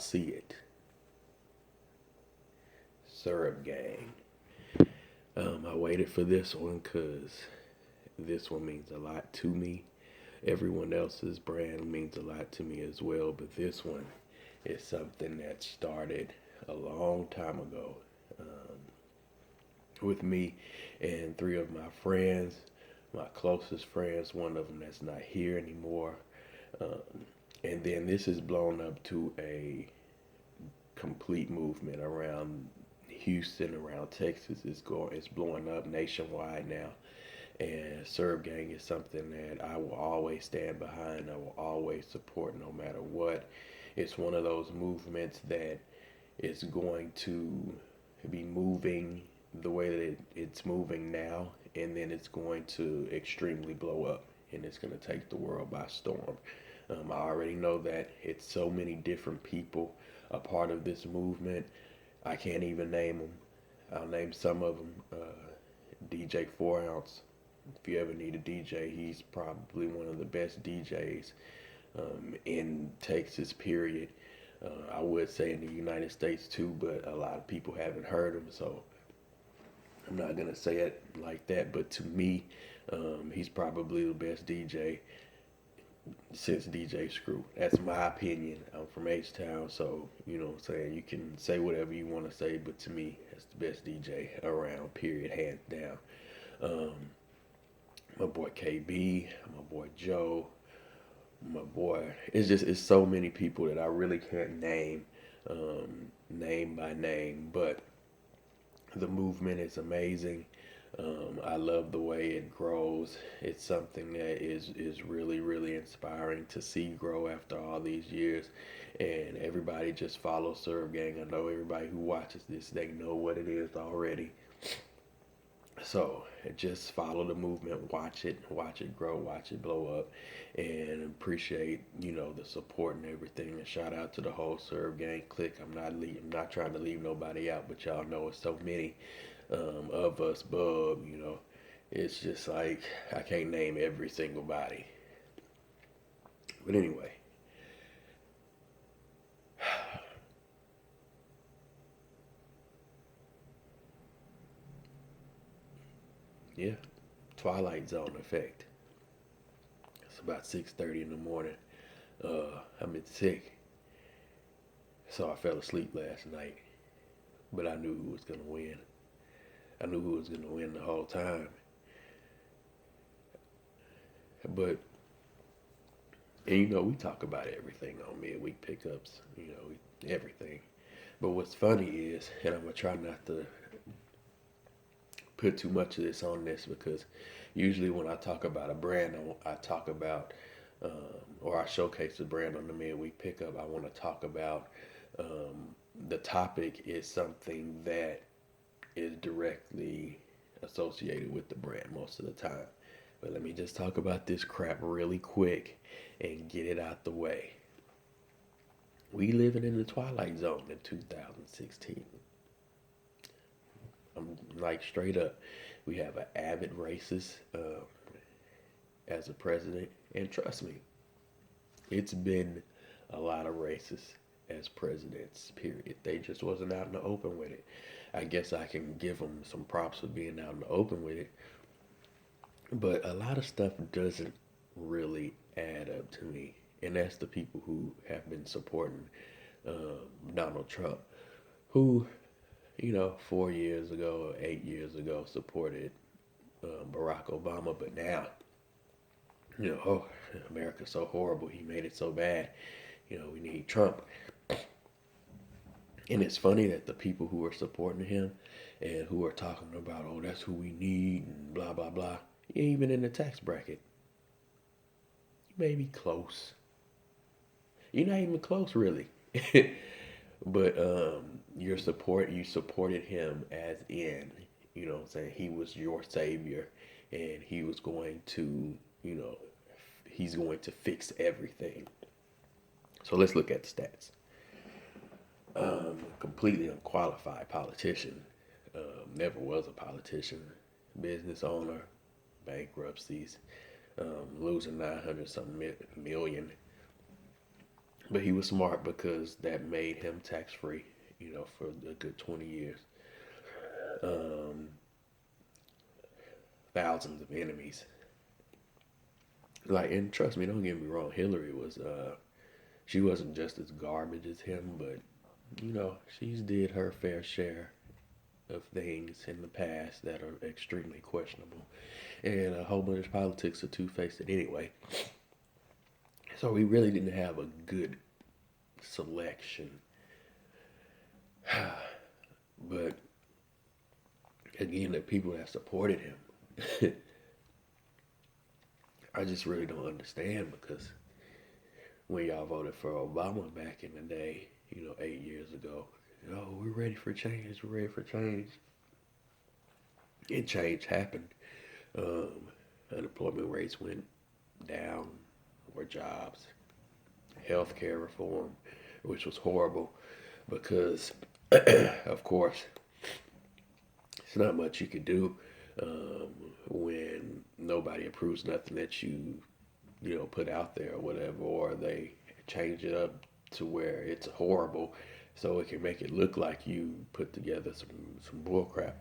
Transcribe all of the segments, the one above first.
see it. Syrup Gang. I waited for this one because this one means a lot to me. Everyone else's brand means a lot to me as well, but this one is something that started a long time ago with me and three of my friends, my closest friends, one of them that's not here anymore. Um, and then this has blown up to a complete movement around Houston, around Texas. It's blowing up nationwide now. And Serve Gang is something that I will always stand behind. I will always support no matter what. It's one of those movements that is going to be moving the way that it's moving now, and then it's going to extremely blow up, and it's going to take the world by storm. I already know that it's so many different people a part of this movement. I can't even name them. I'll name some of them. DJ 4 Ounce. If you ever need a DJ, he's probably one of the best DJs in Texas, period. I would say in the United States too, but a lot of people haven't heard him, so I'm not gonna say it like that. But to me, he's probably the best DJ since DJ Screw. That's my opinion. I'm from H-Town, so you know what I'm saying. You can say whatever you want to say, but to me, that's the best DJ around, period, hands down. Um, my boy KB, my boy Joe, my boy. It's so many people that I really can't name, name by name, but the movement is amazing. I love the way it grows. It's something that is really really inspiring to see grow after all these years, and everybody just follow Serve Gang. I know everybody who watches this, they know what it is already. So just follow the movement, watch it grow, watch it blow up, and appreciate the support and everything. And shout out to the whole Serve Gang clique. I'm not trying to leave nobody out, but y'all know it's so many of us, bub. It's just like I can't name every single body. But anyway, yeah, Twilight Zone effect. It's about 6:30 in the morning. I've been sick, so I fell asleep last night. But I knew who was gonna win. I knew who was gonna win the whole time. But and we talk about everything on midweek pickups. Everything. But what's funny is, and I'm gonna try not to put too much of this on this because usually when I talk about a brand, I talk about or I showcase the brand on the midweek pickup. I want to talk about the topic is something that is directly associated with the brand most of the time. But let me just talk about this crap really quick and get it out the way. We living in the Twilight Zone in 2016. I'm like straight up. We have an avid racist as a president, and trust me, it's been a lot of racists as presidents. Period. They just wasn't out in the open with it. I guess I can give them some props for being out in the open with it, but a lot of stuff doesn't really add up to me, and that's the people who have been supporting Donald Trump, who 4 years ago or 8 years ago supported Barack Obama, but now, oh, America's so horrible. He made it so bad. We need Trump. And it's funny that the people who are supporting him and who are talking about, oh, that's who we need and blah, blah, blah, you ain't even in the tax bracket. You may be close. You're not even close, really. But you supported him as in, what I'm saying, he was your savior and he was going to, he's going to fix everything. So let's look at the stats. Completely unqualified politician. Never was a politician. Business owner, bankruptcies, losing 900 something million. But he was smart because that made him tax free, for a good 20 years. Um, Thousands of enemies. Like, and trust me, don't get me wrong, Hillary she wasn't just as garbage as him, but, she's did her fair share of things in the past that are extremely questionable. And a whole bunch of politics are two-faced anyway. So we really didn't have a good selection. But again, the people that supported him, I just really don't understand because when y'all voted for Obama back in the day, 8 years ago, we're ready for change, we're ready for change. And change happened. Um, Unemployment rates went down, more jobs, healthcare reform, which was horrible because, of course, it's not much you can do when nobody approves nothing that you put out there or whatever, or they change it up to where it's horrible, so it can make it look like you put together some bull crap.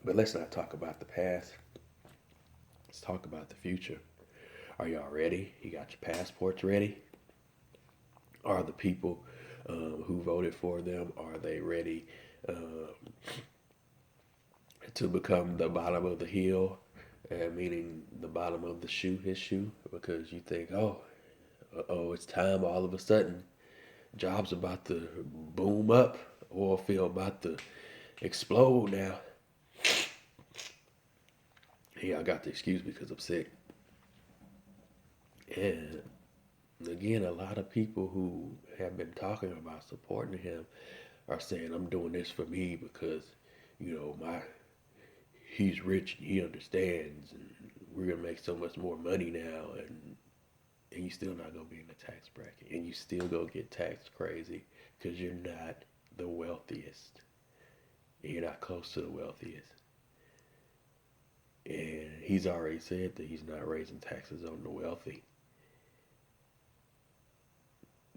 But let's not talk about the past. Let's talk about the future. Are y'all ready? You got your passports ready? Are the people who voted for them, are they ready to become the bottom of the hill, meaning the bottom of the shoe, his shoe? Because you think, it's time all of a sudden. Jobs about to boom up. Oil field about to explode now. Yeah, I got to excuse me because I'm sick. And again, a lot of people who have been talking about supporting him are saying, I'm doing this for me because, my he's rich and he understands and we're gonna make so much more money now, and you still not gonna be in the tax bracket, and you still gonna get taxed crazy because you're not the wealthiest. You're not close to the wealthiest. And he's already said that he's not raising taxes on the wealthy.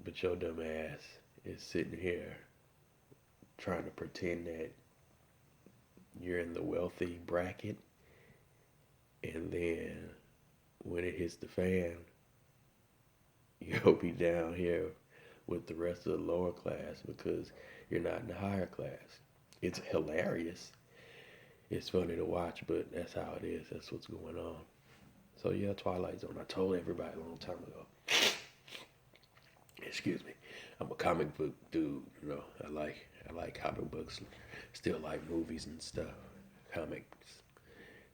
But your dumb ass is sitting here trying to pretend that you're in the wealthy bracket, and then when it hits the fan, you'll be down here with the rest of the lower class because you're not in the higher class. It's hilarious. It's funny to watch, but that's how it is. That's what's going on. So yeah, Twilight Zone. I told everybody a long time ago. Excuse me. I'm a comic book dude. I like comic books. Still like movies and stuff. Comics.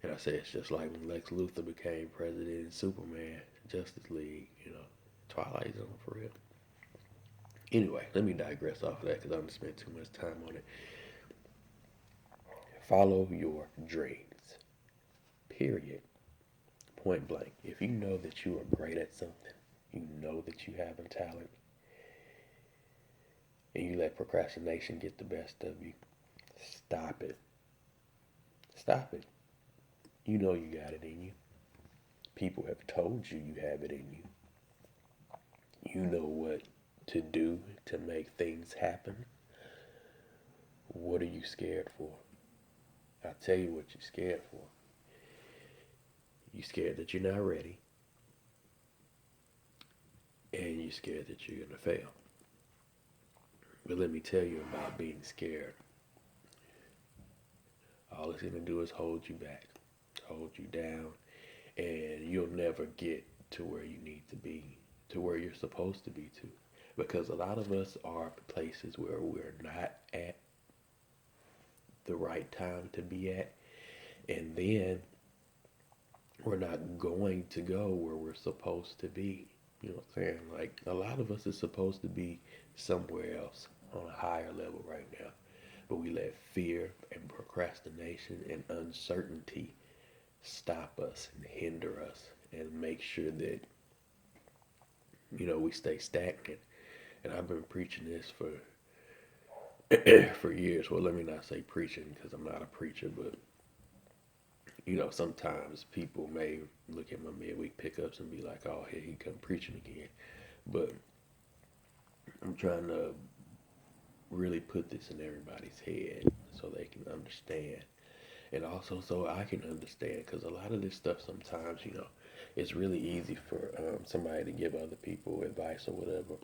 And I say it's just like when Lex Luthor became president in Superman, Justice League. Twilight Zone for real. Anyway, let me digress off of that because I'm gonna spend too much time on it. Follow your dreams. Period. Point blank. If you know that you are great at something, you know that you have a talent, and you let procrastination get the best of you, stop it. Stop it. You know you got it in you. People have told you you have it in you. You know what to do to make things happen. What are you scared for? I'll tell you what you're scared for. You're scared that you're not ready, and you're scared that you're going to fail. But let me tell you about being scared. All it's going to do is hold you back, hold you down, and you'll never get to where you need to be, to where you're supposed to be to. Because a lot of us are places where we're not at the right time to be at, and then we're not going to go where we're supposed to be. You know what I'm saying? Like, a lot of us is supposed to be somewhere else on a higher level right now. But we let fear and procrastination and uncertainty stop us and hinder us and make sure that, we stay stagnant. And I've been preaching this for years. Well, let me not say preaching because I'm not a preacher, but sometimes people may look at my midweek pickups and be like, oh, here he come preaching again. But I'm trying to really put this in everybody's head so they can understand. And also so I can understand, because a lot of this stuff sometimes, it's really easy for somebody to give other people advice or whatever.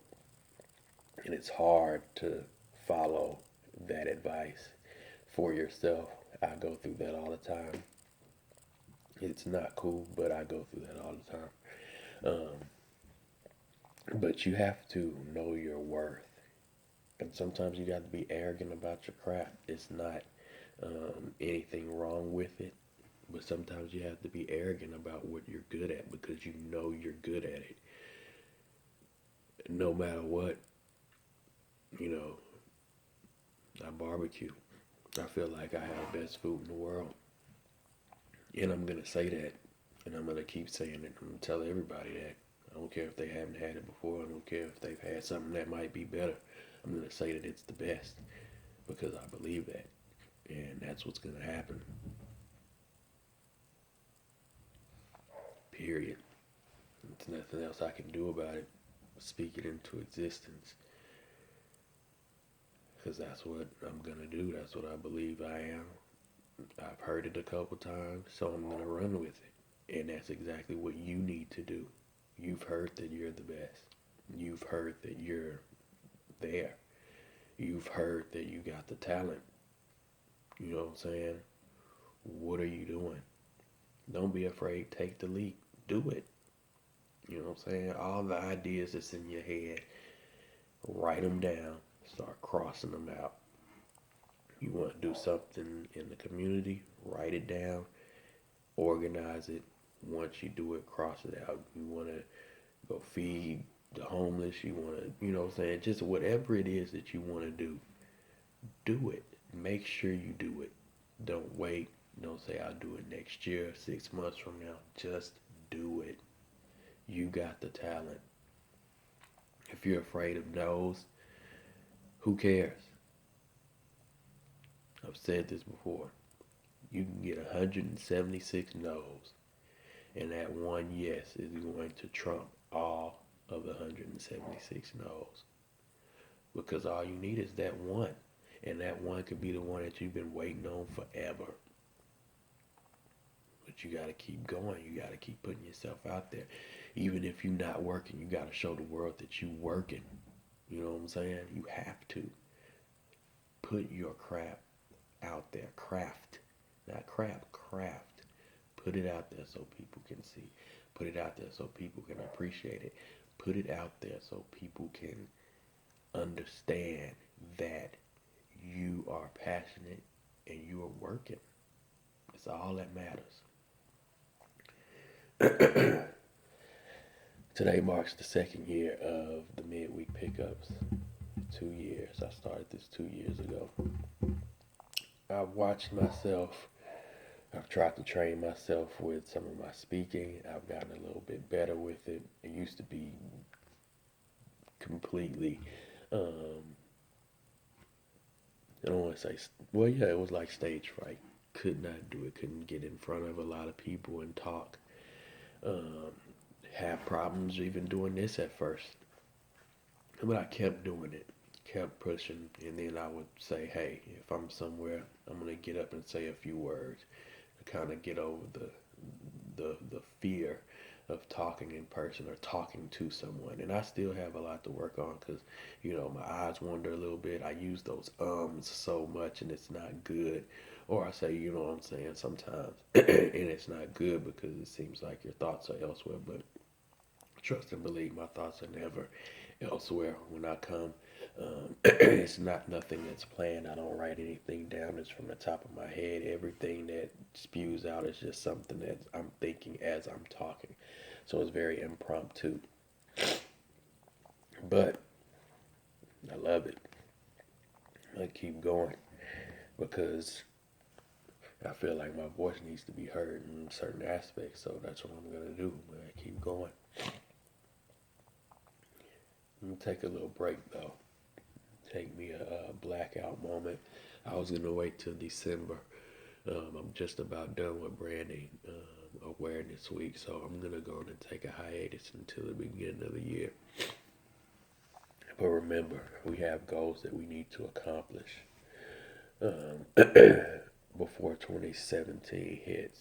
And it's hard to follow that advice for yourself. I go through that all the time. It's not cool, but I go through that all the time. But you have to know your worth. And sometimes you got to be arrogant about your craft. It's not anything wrong with it. But sometimes you have to be arrogant about what you're good at because you know you're good at it. No matter what, you know, I barbecue. I feel like I have the best food in the world. And I'm going to say that. And I'm going to keep saying it. I'm going to tell everybody that. I don't care if they haven't had it before. I don't care if they've had something that might be better. I'm going to say that it's the best because I believe that. And that's what's going to happen. Period. There's nothing else I can do about it. Speak it into existence. Because that's what I'm going to do. That's what I believe I am. I've heard it a couple times, so I'm going to run with it. And that's exactly what you need to do. You've heard that you're the best. You've heard that you're there. You've heard that you got the talent. You know what I'm saying? What are you doing? Don't be afraid. Take the leap. Do it. You know what I'm saying? All the ideas that's in your head, write them down. Start crossing them out. You want to do something in the community, write it down, organize it. Once you do it, cross it out. You want to go feed the homeless. You want to, you know what I'm saying? Just whatever it is that you want to do it. Make sure you do it. Don't wait. Don't say I'll do it next year, 6 months from now. Just do it. You got the talent. If you're afraid of no's, who cares? I've said this before. You can get 176 no's, and that one yes is going to trump all of the 176 no's. Because all you need is that one. And that one could be the one that you've been waiting on forever. But you got to keep going. You got to keep putting yourself out there. Even if you're not working, you got to show the world that you're working. You know what I'm saying? You have to put your craft out there. Craft. Not crap, craft. Put it out there so people can see. Put it out there so people can appreciate it. Put it out there so people can understand that you are passionate and you are working. It's all that matters. Today marks the second year of the Midweek Pickups. 2 years. I started this 2 years ago. I've watched myself. I've tried to train myself with some of my speaking. I've gotten a little bit better with it. It used to be completely, I don't want to say, well, yeah, it was like stage fright. Could not do it. Couldn't get in front of a lot of people and talk. Um, Had problems even doing this at first. But I kept doing it, kept pushing, and then I would say, hey, if I'm somewhere, I'm gonna get up and say a few words to kind of get over the fear of talking in person or talking to someone. And I still have a lot to work on because, my eyes wander a little bit. I use those ums so much and it's not good. Or I say, you know what I'm saying, sometimes, and it's not good because it seems like your thoughts are elsewhere. But trust and believe, my thoughts are never elsewhere when I come. It's not nothing that's planned. I don't write anything down. It's from the top of my head. Everything that spews out is just something that I'm thinking as I'm talking. So it's very impromptu. But I love it. I keep going because I feel like my voice needs to be heard in certain aspects. So that's what I'm going to do. But I keep going. I'm going to take a little break though. Take me a blackout moment. I was going to wait till December. I'm just about done with branding awareness week, so I'm going to go on and take a hiatus until the beginning of the year. But remember, we have goals that we need to accomplish before 2017 hits.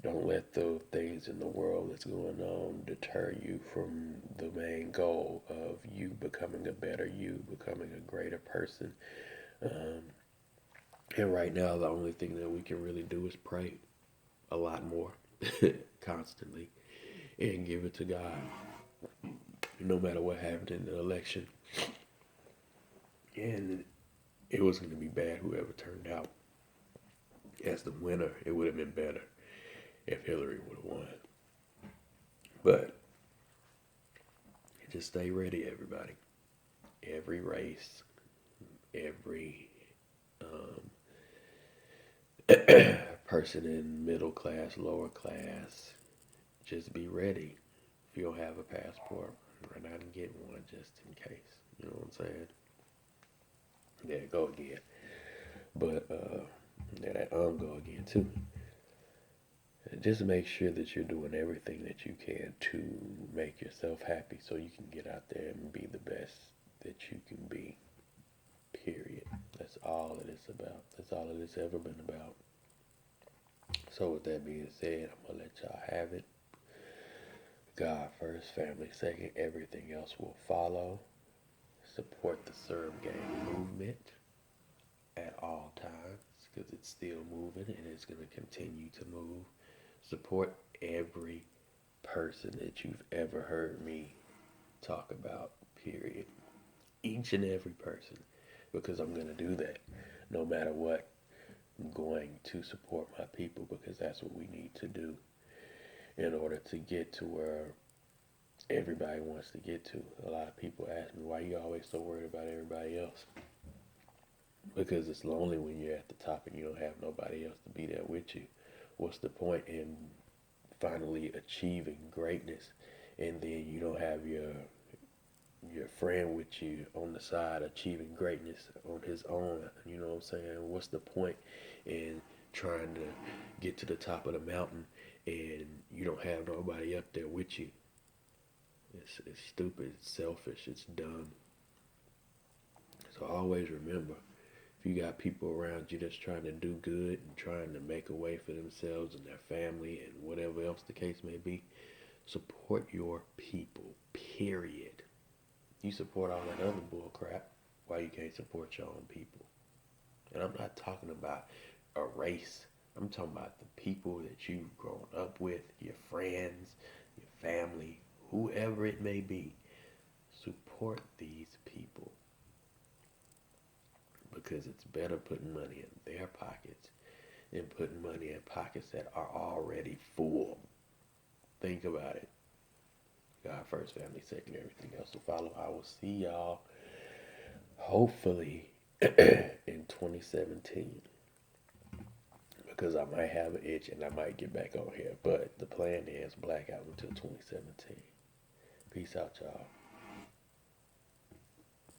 Don't let the things in the world that's going on deter you from the main goal of you becoming a better you, becoming a greater person. Um, and right now, the only thing that we can really do is pray a lot more, constantly, and give it to God. No matter what happened in the election, and it was going to be bad whoever turned out as the winner. It would have been better if Hillary would have won. But just stay ready, everybody. Every race, every um, person in middle class, lower class, just be ready. If you don't have a passport, run out and get one just in case. You know what I'm saying? There you go again. But there that go again too. Just make sure that you're doing everything that you can to make yourself happy so you can get out there and be the best that you can be. Period. That's all it is about. That's all it has ever been about. So with that being said, I'm gonna let y'all have it. God first, family second, everything else will follow. Support the Serve Gang movement at all times because it's still moving and it's going to continue to move. Support every person that you've ever heard me talk about, period. Each and every person, because I'm going to do that no matter what. I'm going to support my people because that's what we need to do in order to get to where everybody wants to get to. A lot of people ask me, why are you always so worried about everybody else? Because it's lonely when you're at the top and you don't have nobody else to be there with you. What's the point in finally achieving greatness and then you don't have your friend with you on the side achieving greatness on his own? You know what I'm saying? What's the point in trying to get to the top of the mountain and you don't have nobody up there with you? It's stupid, it's selfish, it's dumb. So always remember, if you got people around you that's trying to do good and trying to make a way for themselves and their family and whatever else the case may be, support your people, period. You support all that other bull crap, why you can't support your own people? And I'm not talking about a race. I'm talking about the people that you've grown up with, your friends, your family, whoever it may be. Support these people because it's better putting money in their pockets than putting money in pockets that are already full. Think about it. God first, family second, everything else to follow. I will see y'all hopefully in 2017 because I might have an itch and I might get back on here. But the plan is blackout until 2017. Peace out, y'all.